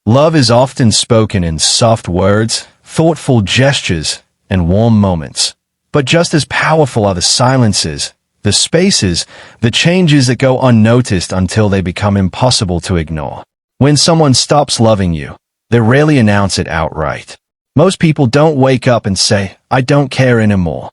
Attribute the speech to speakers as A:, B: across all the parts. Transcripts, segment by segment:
A: Love is often spoken in soft words, thoughtful gestures, and warm moments. But just as powerful are the silences, the spaces, the changes that go unnoticed until they become impossible to ignore. When someone stops loving you, they rarely announce it outright. Most people don't wake up and say, "I don't care anymore."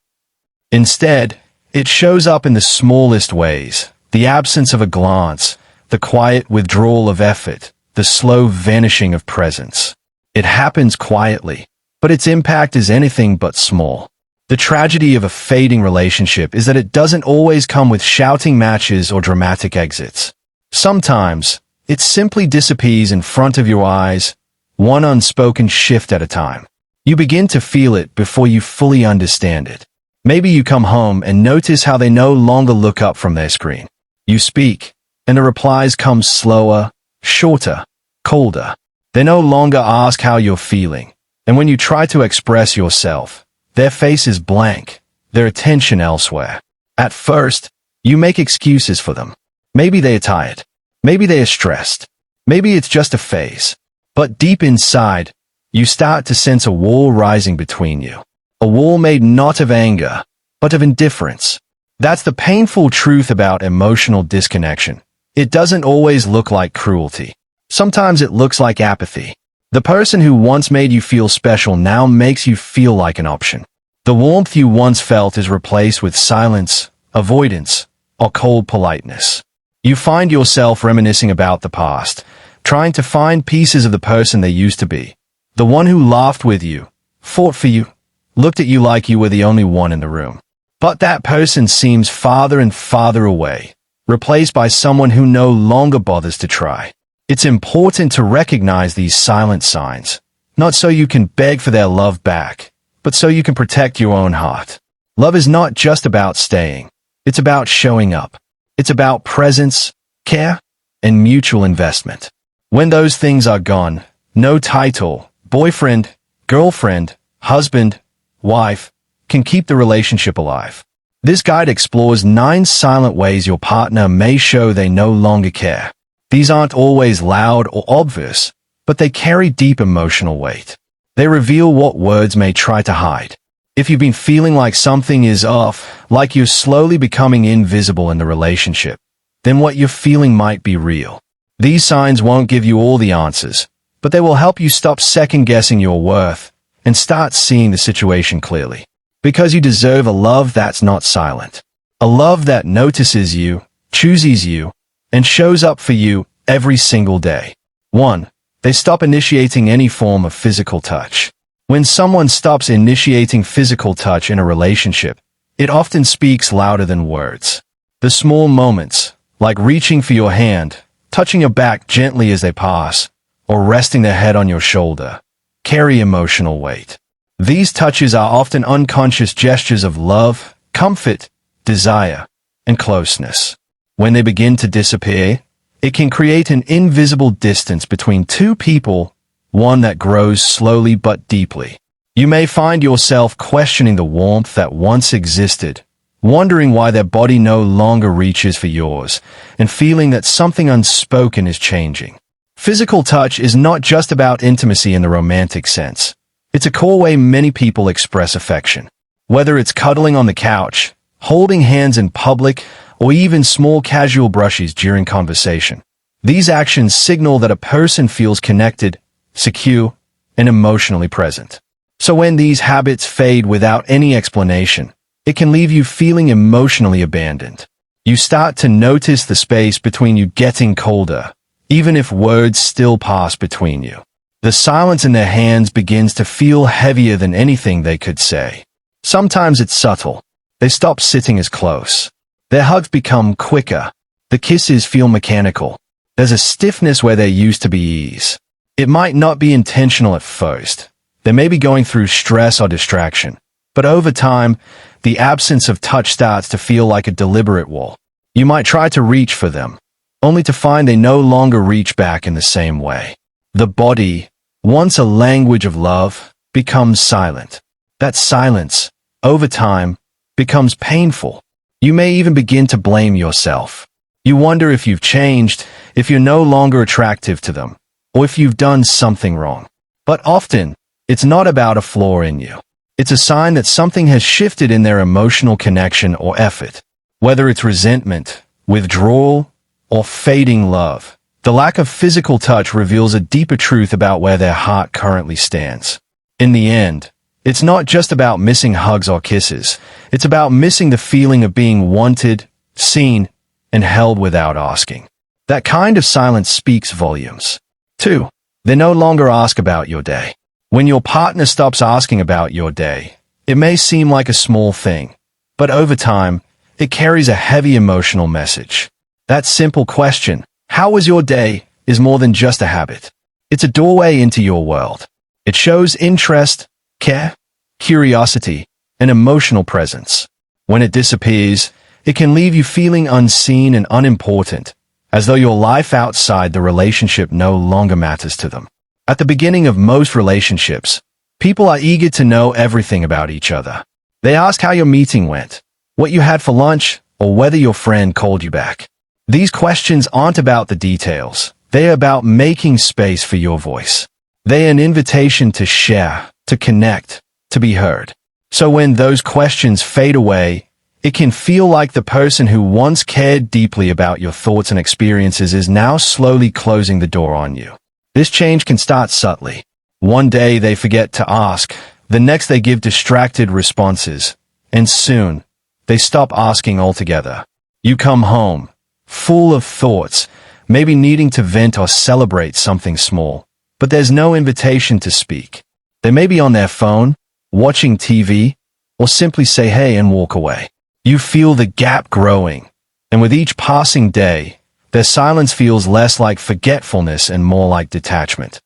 A: Instead, it shows up in the smallest ways: the absence of a glance, the quiet withdrawal of effort, the slow vanishing of presence. It happens quietly, but its impact is anything but small. The tragedy of a fading relationship is that it doesn't always come with shouting matches or dramatic exits. Sometimes, it simply disappears in front of your eyes, one unspoken shift at a time. You begin to feel it before you fully understand it. Maybe you come home and notice how they no longer look up from their screen. You speak, and the replies come slower, shorter, colder. They no longer ask how you're feeling, and when you try to express yourself, their face is blank, their attention elsewhere. At first, you make excuses for them. Maybe they are tired. Maybe they are stressed. Maybe it's just a phase. But deep inside, you start to sense a wall rising between you. A wall made not of anger, but of indifference. That's the painful truth about emotional disconnection. It doesn't always look like cruelty. Sometimes it looks like apathy. The person who once made you feel special now makes you feel like an option. The warmth you once felt is replaced with silence, avoidance, or cold politeness. You find yourself reminiscing about the past, trying to find pieces of the person they used to be. The one who laughed with you, fought for you, looked at you like you were the only one in the room. But that person seems farther and farther away, replaced by someone who no longer bothers to try. It's important to recognize these silent signs, not so you can beg for their love back, but so you can protect your own heart. Love is not just about staying. It's about showing up. It's about presence, care, and mutual investment. When those things are gone, no title, boyfriend, girlfriend, husband, wife, can keep the relationship alive. This guide explores 9 silent ways your partner may show they no longer care. These aren't always loud or obvious, but they carry deep emotional weight. They reveal what words may try to hide. If you've been feeling like something is off, like you're slowly becoming invisible in the relationship, then what you're feeling might be real. These signs won't give you all the answers, but they will help you stop second-guessing your worth and start seeing the situation clearly. Because you deserve a love that's not silent. A love that notices you, chooses you, and shows up for you every single day. 1. They stop initiating any form of physical touch. When someone stops initiating physical touch in a relationship, it often speaks louder than words. The small moments, like reaching for your hand, touching your back gently as they pass, or resting their head on your shoulder, carry emotional weight. These touches are often unconscious gestures of love, comfort, desire, and closeness. When they begin to disappear, it can create an invisible distance between two people, one that grows slowly but deeply. You may find yourself questioning the warmth that once existed, wondering why their body no longer reaches for yours, and feeling that something unspoken is changing. Physical touch is not just about intimacy in the romantic sense. It's a core way many people express affection. Whether it's cuddling on the couch, holding hands in public, or even small casual brushes during conversation. These actions signal that a person feels connected, secure, and emotionally present. So when these habits fade without any explanation, it can leave you feeling emotionally abandoned. You start to notice the space between you getting colder, even if words still pass between you. The silence in their hands begins to feel heavier than anything they could say. Sometimes it's subtle. They stop sitting as close. Their hugs become quicker. The kisses feel mechanical. There's a stiffness where there used to be ease. It might not be intentional at first. They may be going through stress or distraction. But over time, the absence of touch starts to feel like a deliberate wall. You might try to reach for them, only to find they no longer reach back in the same way. The body, once a language of love, becomes silent. That silence, over time, becomes painful. You may even begin to blame yourself. You wonder if you've changed, if you're no longer attractive to them, or if you've done something wrong. But often, it's not about a flaw in you. It's a sign that something has shifted in their emotional connection or effort. Whether it's resentment, withdrawal, or fading love, the lack of physical touch reveals a deeper truth about where their heart currently stands. In the end, it's not just about missing hugs or kisses. It's about missing the feeling of being wanted, seen, and held without asking. That kind of silence speaks volumes. 2. They no longer ask about your day. When your partner stops asking about your day, it may seem like a small thing, but over time, it carries a heavy emotional message. That simple question, "How was your day?" is more than just a habit. It's a doorway into your world. It shows interest, care, curiosity, and emotional presence. When it disappears, it can leave you feeling unseen and unimportant, as though your life outside the relationship no longer matters to them. At the beginning of most relationships, people are eager to know everything about each other. They ask how your meeting went, what you had for lunch, or whether your friend called you back. These questions aren't about the details. They are about making space for your voice. They are an invitation to share, to connect, to be heard. So when those questions fade away, it can feel like the person who once cared deeply about your thoughts and experiences is now slowly closing the door on you. This change can start subtly. One day they forget to ask, the next they give distracted responses, and soon, they stop asking altogether. You come home, full of thoughts, maybe needing to vent or celebrate something small, but there's no invitation to speak. They may be on their phone, watching TV, or simply say hey and walk away. You feel the gap growing, and with each passing day, their silence feels less like forgetfulness and more like detachment.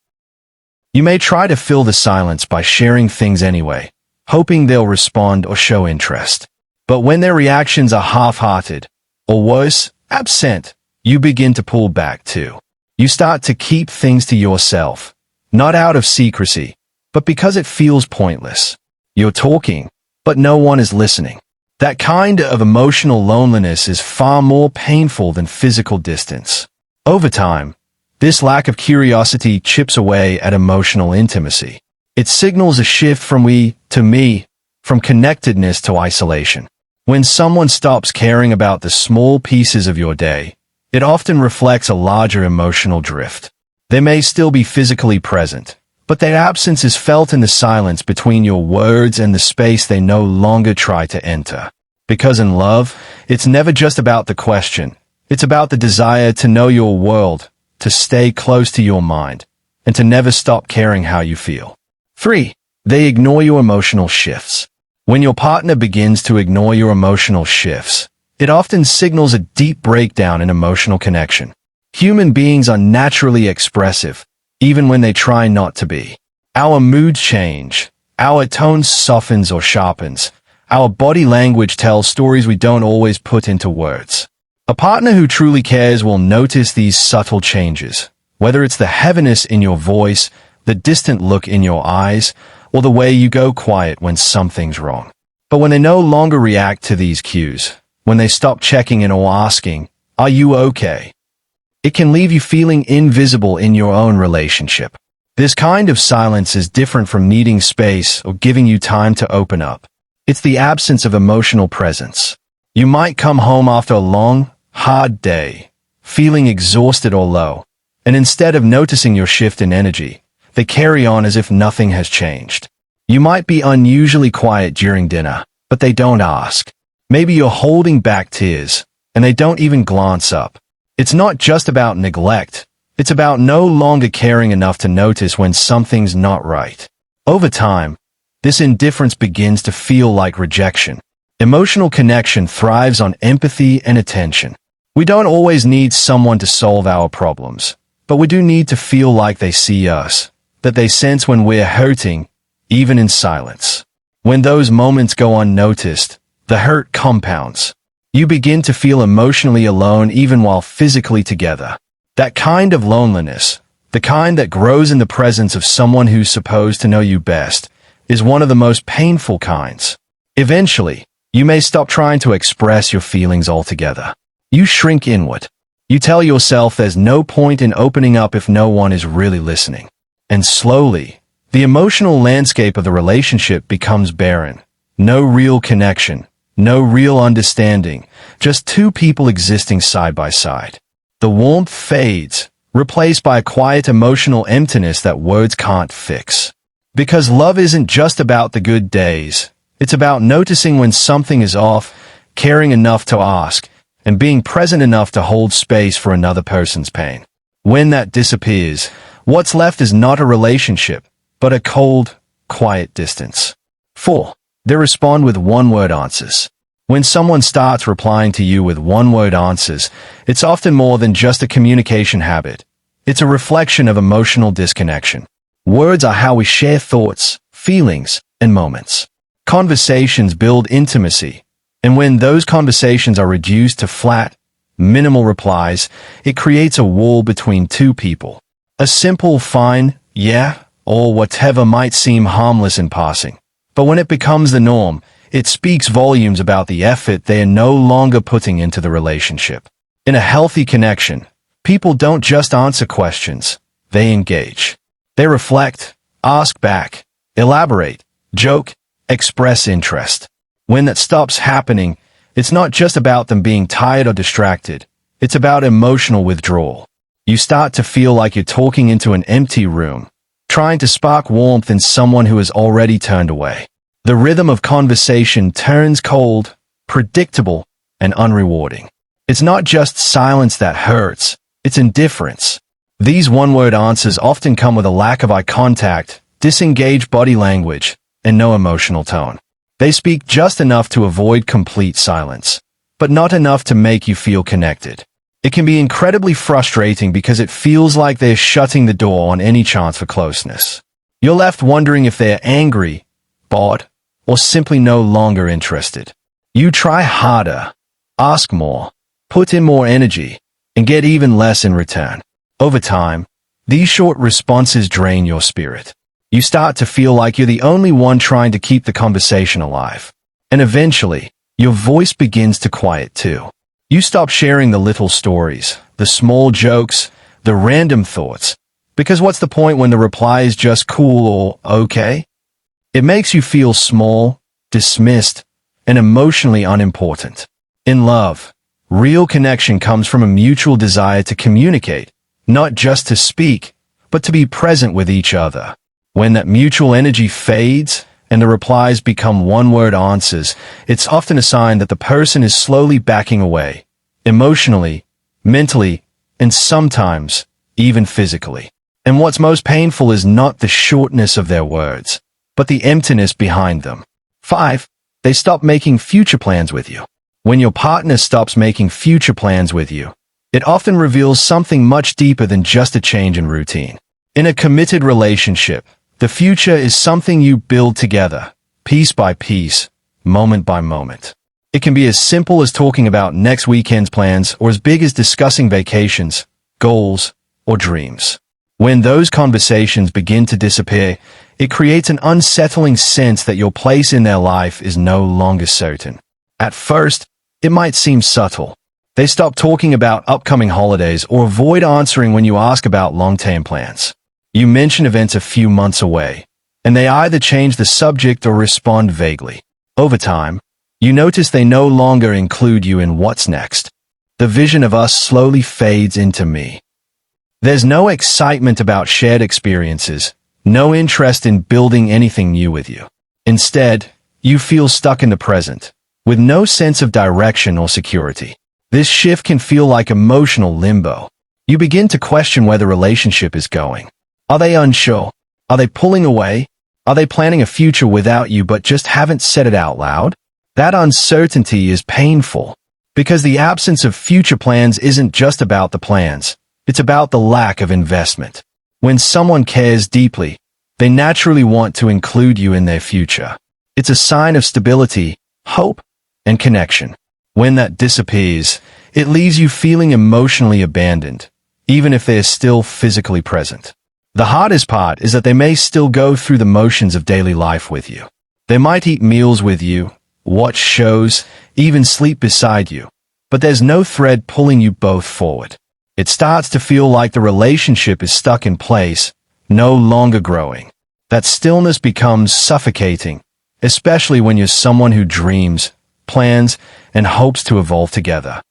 A: You may try to fill the silence by sharing things anyway, hoping they'll respond or show interest. But when their reactions are half-hearted, or worse, absent, you begin to pull back too. You start to keep things to yourself, not out of secrecy, but because it feels pointless. You're talking, but no one is listening. That kind of emotional loneliness is far more painful than physical distance. Over time, this lack of curiosity chips away at emotional intimacy. It signals a shift from we to me, from connectedness to isolation. When someone stops caring about the small pieces of your day, it often reflects a larger emotional drift. They may still be physically present, but their absence is felt in the silence between your words and the space they no longer try to enter. Because in love, it's never just about the question. It's about the desire to know your world, to stay close to your mind, and to never stop caring how you feel. 3. They ignore your emotional shifts. When your partner begins to ignore your emotional shifts, it often signals a deep breakdown in emotional connection. Human beings are naturally expressive, even when they try not to be. Our moods change, our tone softens or sharpens, our body language tells stories we don't always put into words. A partner who truly cares will notice these subtle changes, whether it's the heaviness in your voice, the distant look in your eyes, or the way you go quiet when something's wrong. But when they no longer react to these cues, when they stop checking in or asking, "Are you okay?" it can leave you feeling invisible in your own relationship. This kind of silence is different from needing space or giving you time to open up. It's the absence of emotional presence. You might come home after a long, hard day, feeling exhausted or low, and instead of noticing your shift in energy, they carry on as if nothing has changed. You might be unusually quiet during dinner, but they don't ask. Maybe you're holding back tears, and they don't even glance up. It's not just about neglect. It's about no longer caring enough to notice when something's not right. Over time, this indifference begins to feel like rejection. Emotional connection thrives on empathy and attention. We don't always need someone to solve our problems, but we do need to feel like they see us, that they sense when we're hurting, even in silence. When those moments go unnoticed, the hurt compounds. You begin to feel emotionally alone even while physically together. That kind of loneliness, the kind that grows in the presence of someone who's supposed to know you best, is one of the most painful kinds. Eventually, you may stop trying to express your feelings altogether. You shrink inward. You tell yourself there's no point in opening up if no one is really listening. And slowly, the emotional landscape of the relationship becomes barren. No real connection, no real understanding, just two people existing side by side. The warmth fades, replaced by a quiet emotional emptiness that words can't fix. Because love isn't just about the good days. It's about noticing when something is off, caring enough to ask, and being present enough to hold space for another person's pain. When that disappears, what's left is not a relationship, but a cold, quiet distance. 4. They respond with one-word answers. When someone starts replying to you with one-word answers, it's often more than just a communication habit. It's a reflection of emotional disconnection. Words are how we share thoughts, feelings, and moments. Conversations build intimacy, and when those conversations are reduced to flat, minimal replies, it creates a wall between two people. A simple fine, yeah, or whatever might seem harmless in passing. But when it becomes the norm, it speaks volumes about the effort they are no longer putting into the relationship. In a healthy connection, people don't just answer questions, they engage. They reflect, ask back, elaborate, joke, express interest. When that stops happening, it's not just about them being tired or distracted. It's about emotional withdrawal. You start to feel like you're talking into an empty room, trying to spark warmth in someone who has already turned away. The rhythm of conversation turns cold, predictable, and unrewarding. It's not just silence that hurts, it's indifference. These one-word answers often come with a lack of eye contact, disengaged body language, and no emotional tone. They speak just enough to avoid complete silence, but not enough to make you feel connected. It can be incredibly frustrating because it feels like they're shutting the door on any chance for closeness. You're left wondering if they're angry, bored, or simply no longer interested. You try harder, ask more, put in more energy, and get even less in return. Over time, these short responses drain your spirit. You start to feel like you're the only one trying to keep the conversation alive. And eventually, your voice begins to quiet too. You stop sharing the little stories, the small jokes, the random thoughts, because what's the point when the reply is just cool or okay? It makes you feel small, dismissed, and emotionally unimportant. In love, real connection comes from a mutual desire to communicate, not just to speak, but to be present with each other. When that mutual energy fades and the replies become one-word answers, it's often a sign that the person is slowly backing away, emotionally, mentally, and sometimes even physically. And what's most painful is not the shortness of their words, but the emptiness behind them. 5. They stop making future plans with you. When your partner stops making future plans with you, it often reveals something much deeper than just a change in routine. In a committed relationship, the future is something you build together, piece by piece, moment by moment. It can be as simple as talking about next weekend's plans or as big as discussing vacations, goals, or dreams. When those conversations begin to disappear, it creates an unsettling sense that your place in their life is no longer certain. At first, it might seem subtle. They stop talking about upcoming holidays or avoid answering when you ask about long-term plans. You mention events a few months away, and they either change the subject or respond vaguely. Over time, you notice they no longer include you in what's next. The vision of us slowly fades into me. There's no excitement about shared experiences, no interest in building anything new with you. Instead, you feel stuck in the present, with no sense of direction or security. This shift can feel like emotional limbo. You begin to question where the relationship is going. Are they unsure? Are they pulling away? Are they planning a future without you but just haven't said it out loud? That uncertainty is painful, because the absence of future plans isn't just about the plans. It's about the lack of investment. When someone cares deeply, they naturally want to include you in their future. It's a sign of stability, hope, and connection. When that disappears, it leaves you feeling emotionally abandoned, even if they're still physically present. The hardest part is that they may still go through the motions of daily life with you. They might eat meals with you, watch shows, even sleep beside you, but there's no thread pulling you both forward. It starts to feel like the relationship is stuck in place, no longer growing. That stillness becomes suffocating, especially when you're someone who dreams, plans, and hopes to evolve together.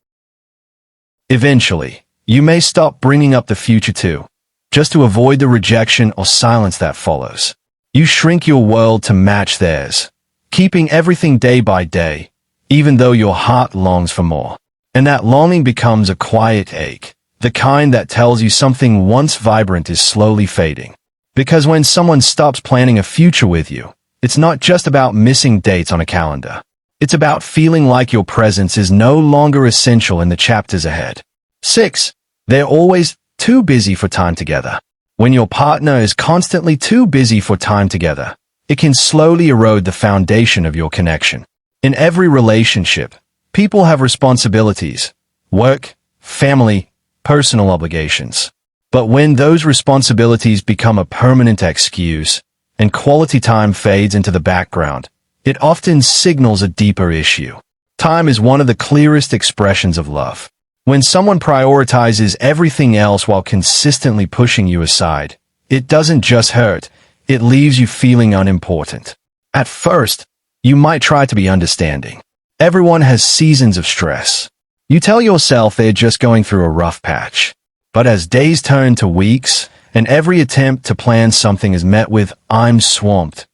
A: Eventually, you may stop bringing up the future too, just to avoid the rejection or silence that follows. You shrink your world to match theirs, keeping everything day by day, even though your heart longs for more. And that longing becomes a quiet ache, the kind that tells you something once vibrant is slowly fading. Because when someone stops planning a future with you, it's not just about missing dates on a calendar. It's about feeling like your presence is no longer essential in the chapters ahead. 6. They're always too busy for time together. When your partner is constantly too busy for time together, it can slowly erode the foundation of your connection. In every relationship, people have responsibilities, work, family, personal obligations. But when those responsibilities become a permanent excuse and quality time fades into the background, it often signals a deeper issue. Time is one of the clearest expressions of love. When someone prioritizes everything else while consistently pushing you aside, it doesn't just hurt, it leaves you feeling unimportant. At first, you might try to be understanding. Everyone has seasons of stress. You tell yourself they're just going through a rough patch. But as days turn to weeks, and every attempt to plan something is met with, "I'm swamped.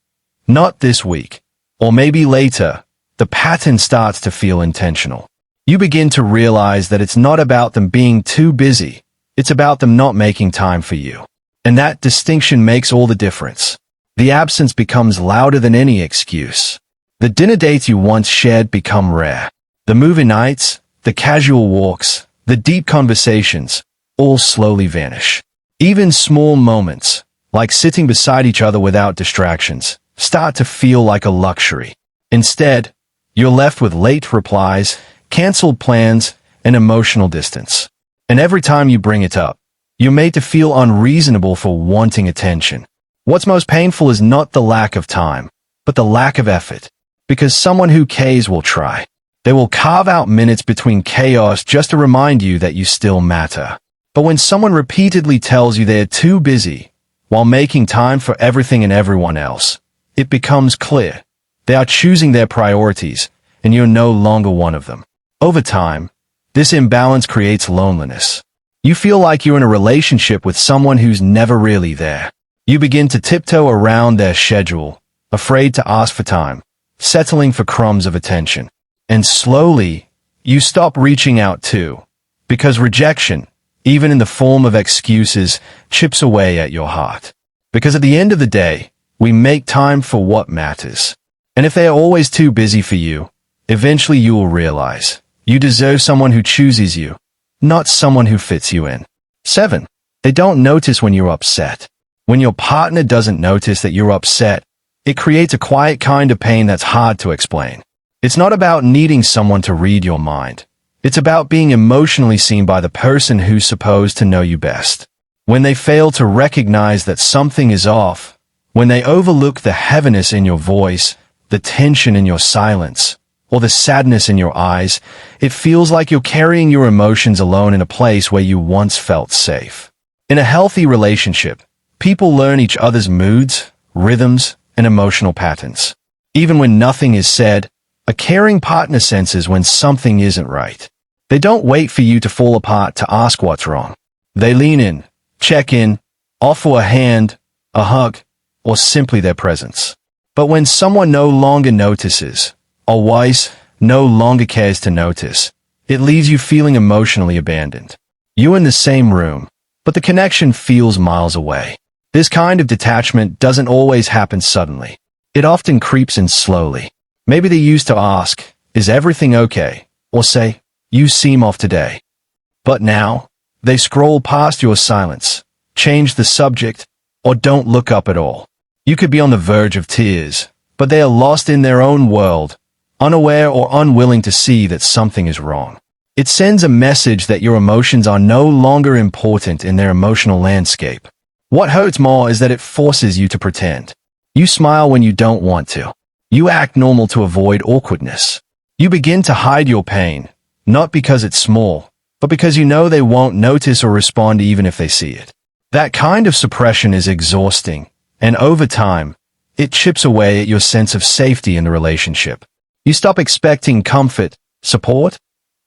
A: Not this week." Or maybe later, the pattern starts to feel intentional. You begin to realize that it's not about them being too busy, it's about them not making time for you. And that distinction makes all the difference. The absence becomes louder than any excuse. The dinner dates you once shared become rare. The movie nights, the casual walks, the deep conversations, all slowly vanish. Even small moments, like sitting beside each other without distractions, start to feel like a luxury. Instead, you're left with late replies, canceled plans, and emotional distance. And every time you bring it up, you're made to feel unreasonable for wanting attention. What's most painful is not the lack of time, but the lack of effort. Because someone who cares will try. They will carve out minutes between chaos just to remind you that you still matter. But when someone repeatedly tells you they're too busy, while making time for everything and everyone else, it becomes clear. They are choosing their priorities, and you're no longer one of them. Over time, this imbalance creates loneliness. You feel like you're in a relationship with someone who's never really there. You begin to tiptoe around their schedule, afraid to ask for time, settling for crumbs of attention. And slowly, you stop reaching out too, because rejection, even in the form of excuses, chips away at your heart. Because at the end of the day, we make time for what matters. And if they are always too busy for you, eventually you will realize you deserve someone who chooses you, not someone who fits you in. 7. They don't notice when you're upset. When your partner doesn't notice that you're upset, it creates a quiet kind of pain that's hard to explain. It's not about needing someone to read your mind. It's about being emotionally seen by the person who's supposed to know you best. When they fail to recognize that something is off, when they overlook the heaviness in your voice, the tension in your silence, or the sadness in your eyes, it feels like you're carrying your emotions alone in a place where you once felt safe. In a healthy relationship, people learn each other's moods, rhythms, and emotional patterns. Even when nothing is said, a caring partner senses when something isn't right. They don't wait for you to fall apart to ask what's wrong. They lean in, check in, offer a hand, a hug, or simply their presence. But when someone no longer notices, or worse, no longer cares to notice, it leaves you feeling emotionally abandoned. You're in the same room, but the connection feels miles away. This kind of detachment doesn't always happen suddenly. It often creeps in slowly. Maybe they used to ask, "Is everything okay?" or say, "You seem off today." But now, they scroll past your silence, change the subject, or don't look up at all. You could be on the verge of tears, but they are lost in their own world, unaware or unwilling to see that something is wrong. It sends a message that your emotions are no longer important in their emotional landscape. What hurts more is that it forces you to pretend. You smile when you don't want to. You act normal to avoid awkwardness. You begin to hide your pain, not because it's small, but because you know they won't notice or respond even if they see it. That kind of suppression is exhausting, and over time, it chips away at your sense of safety in the relationship. You stop expecting comfort, support,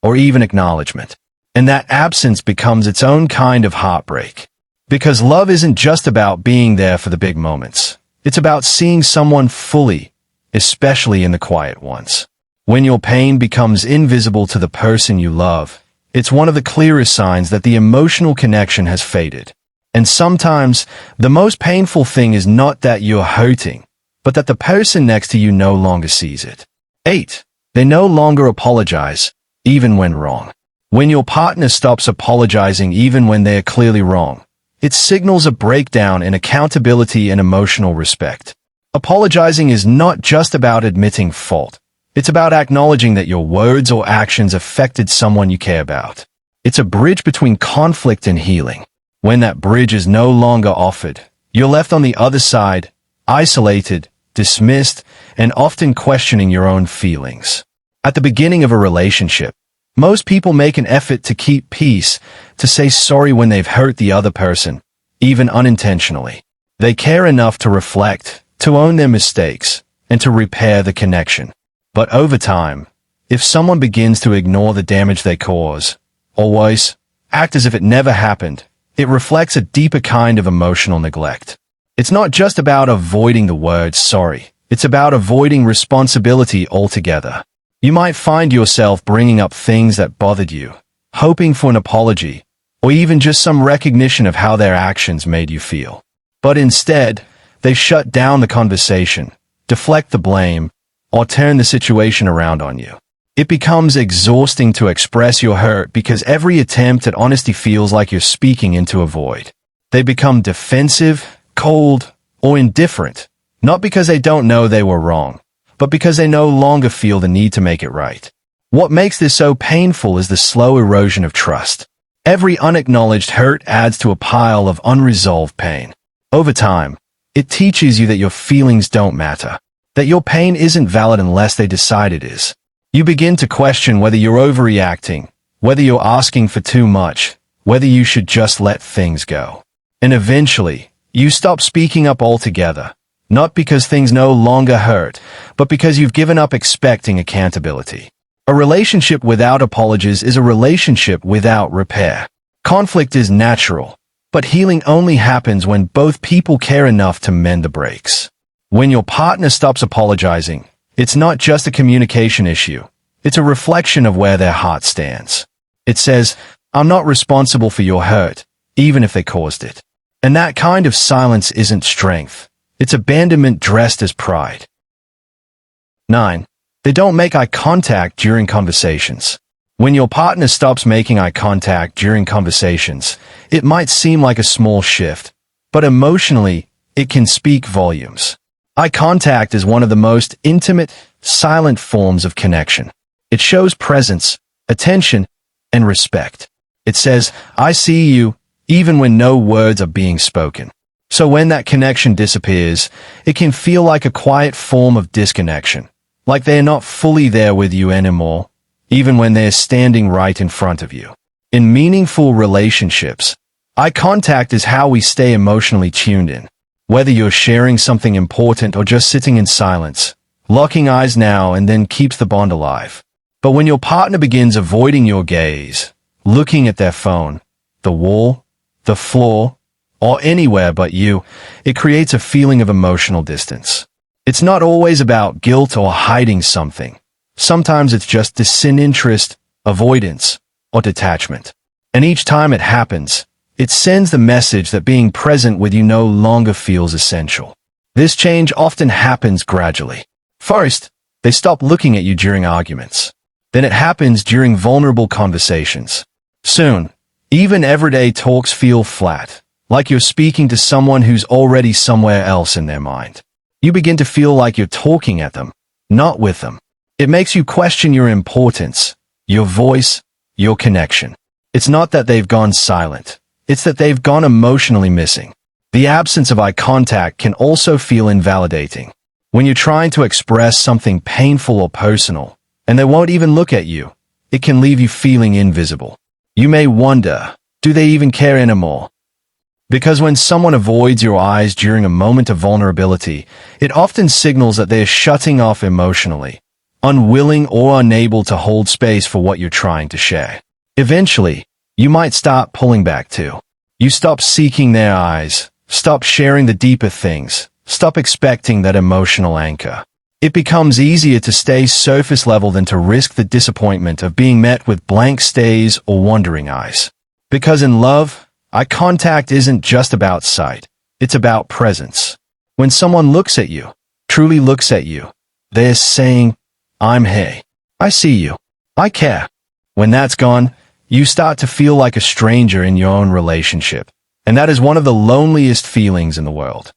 A: or even acknowledgement. And that absence becomes its own kind of heartbreak. Because love isn't just about being there for the big moments. It's about seeing someone fully, especially in the quiet ones. When your pain becomes invisible to the person you love, it's one of the clearest signs that the emotional connection has faded. And sometimes, the most painful thing is not that you're hurting, but that the person next to you no longer sees it. 8. They no longer apologize, even when wrong. When your partner stops apologizing even when they are clearly wrong, it signals a breakdown in accountability and emotional respect. Apologizing is not just about admitting fault. It's about acknowledging that your words or actions affected someone you care about. It's a bridge between conflict and healing. When that bridge is no longer offered, you're left on the other side, isolated, dismissed, and often questioning your own feelings. At the beginning of a relationship, most people make an effort to keep peace, to say sorry when they've hurt the other person, even unintentionally. They care enough to reflect, to own their mistakes, and to repair the connection. But over time, if someone begins to ignore the damage they cause, or worse, act as if it never happened, it reflects a deeper kind of emotional neglect. It's not just about avoiding the word sorry. It's about avoiding responsibility altogether. You might find yourself bringing up things that bothered you, hoping for an apology, or even just some recognition of how their actions made you feel. But instead, they shut down the conversation, deflect the blame, or turn the situation around on you. It becomes exhausting to express your hurt because every attempt at honesty feels like you're speaking into a void. They become defensive, cold, or indifferent, not because they don't know they were wrong, but because they no longer feel the need to make it right. What makes this so painful is the slow erosion of trust. Every unacknowledged hurt adds to a pile of unresolved pain. Over time, it teaches you that your feelings don't matter, that your pain isn't valid unless they decide it is. You begin to question whether you're overreacting, whether you're asking for too much, whether you should just let things go. And eventually, you stop speaking up altogether. Not because things no longer hurt, but because you've given up expecting accountability. A relationship without apologies is a relationship without repair. Conflict is natural, but healing only happens when both people care enough to mend the breaks. When your partner stops apologizing, it's not just a communication issue. It's a reflection of where their heart stands. It says, I'm not responsible for your hurt, even if they caused it. And that kind of silence isn't strength. It's abandonment dressed as pride. 9. They don't make eye contact during conversations. When your partner stops making eye contact during conversations, it might seem like a small shift, but emotionally, it can speak volumes. Eye contact is one of the most intimate, silent forms of connection. It shows presence, attention, and respect. It says, I see you, even when no words are being spoken. So when that connection disappears, it can feel like a quiet form of disconnection, like they're not fully there with you anymore, even when they're standing right in front of you. In meaningful relationships, eye contact is how we stay emotionally tuned in. Whether you're sharing something important or just sitting in silence, locking eyes now and then keeps the bond alive. But when your partner begins avoiding your gaze, looking at their phone, the wall, the floor, or anywhere but you, it creates a feeling of emotional distance. It's not always about guilt or hiding something. Sometimes it's just disinterest, avoidance, or detachment. And each time it happens, it sends the message that being present with you no longer feels essential. This change often happens gradually. First, they stop looking at you during arguments. Then it happens during vulnerable conversations. Soon, even everyday talks feel flat, like you're speaking to someone who's already somewhere else in their mind. You begin to feel like you're talking at them, not with them. It makes you question your importance, your voice, your connection. It's not that they've gone silent. It's that they've gone emotionally missing. The absence of eye contact can also feel invalidating. When you're trying to express something painful or personal, and they won't even look at you, it can leave you feeling invisible. You may wonder, do they even care anymore? Because when someone avoids your eyes during a moment of vulnerability, it often signals that they are shutting off emotionally, unwilling or unable to hold space for what you're trying to share. Eventually, you might start pulling back too. You stop seeking their eyes, stop sharing the deeper things, stop expecting that emotional anchor. It becomes easier to stay surface level than to risk the disappointment of being met with blank stares or wandering eyes. Because in love, eye contact isn't just about sight, it's about presence. When someone looks at you, truly looks at you, they're saying, I'm here. I see you. I care. When that's gone, you start to feel like a stranger in your own relationship. And that is one of the loneliest feelings in the world.